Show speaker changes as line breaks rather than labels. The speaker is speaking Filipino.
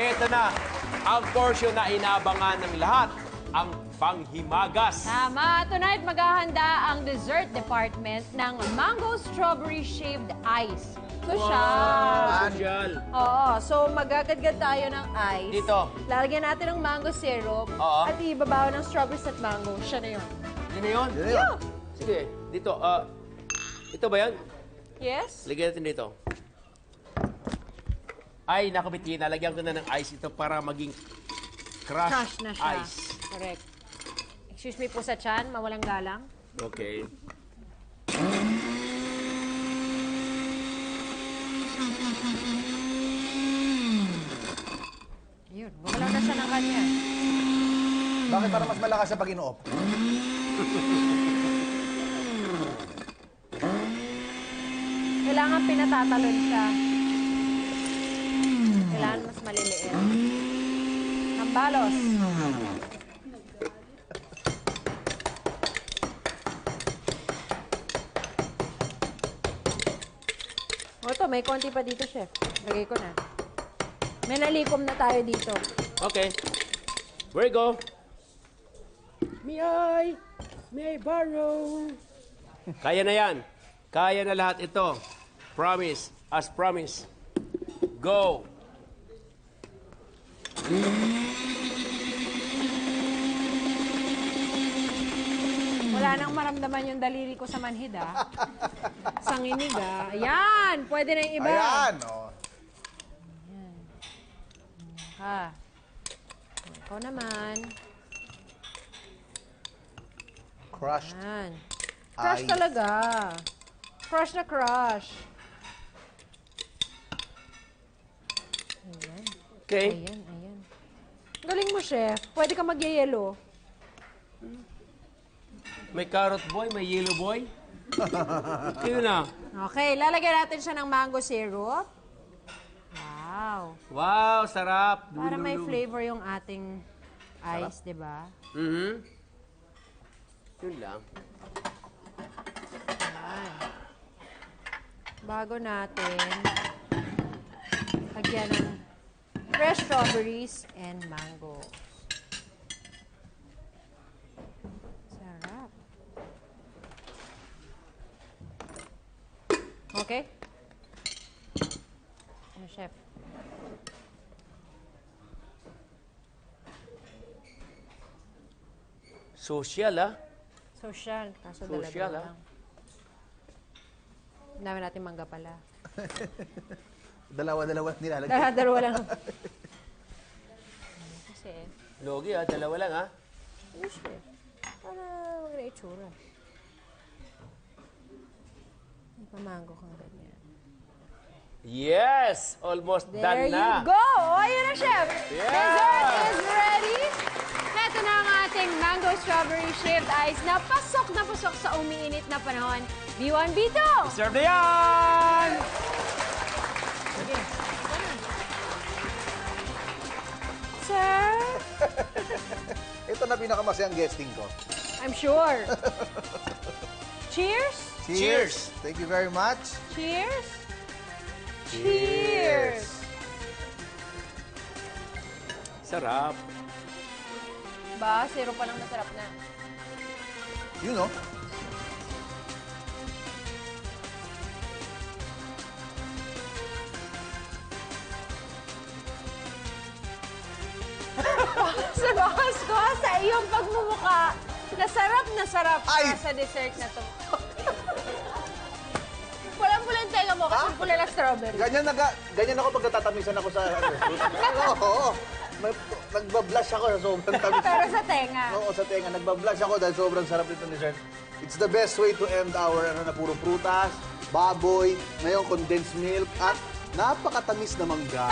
Ito na, ang portion na inaabangan ng lahat, ang panghimagas.
Tama. Tonight, maghahanda ang dessert department ng mango strawberry shaved ice. Social.
Social.
Oo. So, magagadgad tayo ng ice.
Dito.
Lalagyan natin ng mango syrup.
Oo.
At ibabaw ng strawberries at mango. Siya na yun.
Yun na yun?
Yun na yun.
Sige, dito. Ito ba yan?
Yes?
Lagyan natin dito. Ay, nakabiti. Nalagyan ko na ng ice ito para maging crush
Crush na siya.
ice.
Correct. Excuse me po sa chan, mawalang galang.
Okay.
Yun, gumalaw na siya ng kanya.
Bakit para mas malakas siya pag ino-off?
Kailangan pinatatalon siya. Kailangan mas maliliit. Hambalos. O ito, may konti pa dito, chef. Lagay ko na. May nalikom na tayo dito.
Okay. Where you go? May I borrow? Kaya na yan. Kaya na lahat ito. Promise. As promise. Go.
Wala nang maramdaman yung daliri ko sa manhid, ah. Sanginig, ah. Ayan! Pwede na yung iba.
Ayan, oh.
Ha. Ikaw naman.
Crushed.
Ayan. Crush
Ice.
talaga. Crush na crush. Ayan.
Okay.
Ayan, ayan. Galing mo, chef. Pwede ka mag-yellow.
May carrot boy, may yellow boy. Sino na?
Okay, lalagyan natin siya ng mango syrup. Wow.
Wow, sarap.
Para may
Dululu.
flavor yung ating ice, di ba?
Mhm. Yun lang.
Ayan. Bago natin lagyan ng fresh strawberries and mango. Sarap. Okay? Ano, chef?
Social, ah.
Social. Kaso
Social,
dala-dala
ah.
lang. Ang dami natin mangga pala.
Dalawa-dalawa nilalagay.
Dalawa lang. Kasi,
Logi, ah. Dalawa lang, ah.
usually, para maganda itsura. May pamango kang ganyan.
Yes! Almost
There
done
you
na.
go! O, ayun na, chef!
Yeah!
Dessert is ready! Ito na ang ating mango strawberry shaved ice na pasok sa umiinit na panahon. B1, B2!
Serve na yan!
Sige. Sir?
Ito na pinakamasayang guesting ko.
I'm sure. Cheers!
Cheers!
Thank you very much.
Cheers! Cheers!
Sarap.
Ba, zero pa lang masarap na.
You know.
Sa bakas ko, sa iyong pagmumuka, na sarap
Ay!
sa dessert na to. Pulang-pulang tenga mo kasi pula na strawberry.
Ganyan ako pag natatamisan ako sa... Oo. Nagbablush ako sa sobrang tamis.
Pero sa tenga.
Oo, sa tenga. Nagbablush ako dahil sobrang sarap nito dessert. It's the best way to end our na puro prutas, baboy, ngayong condensed milk, at napakatamis na mangga.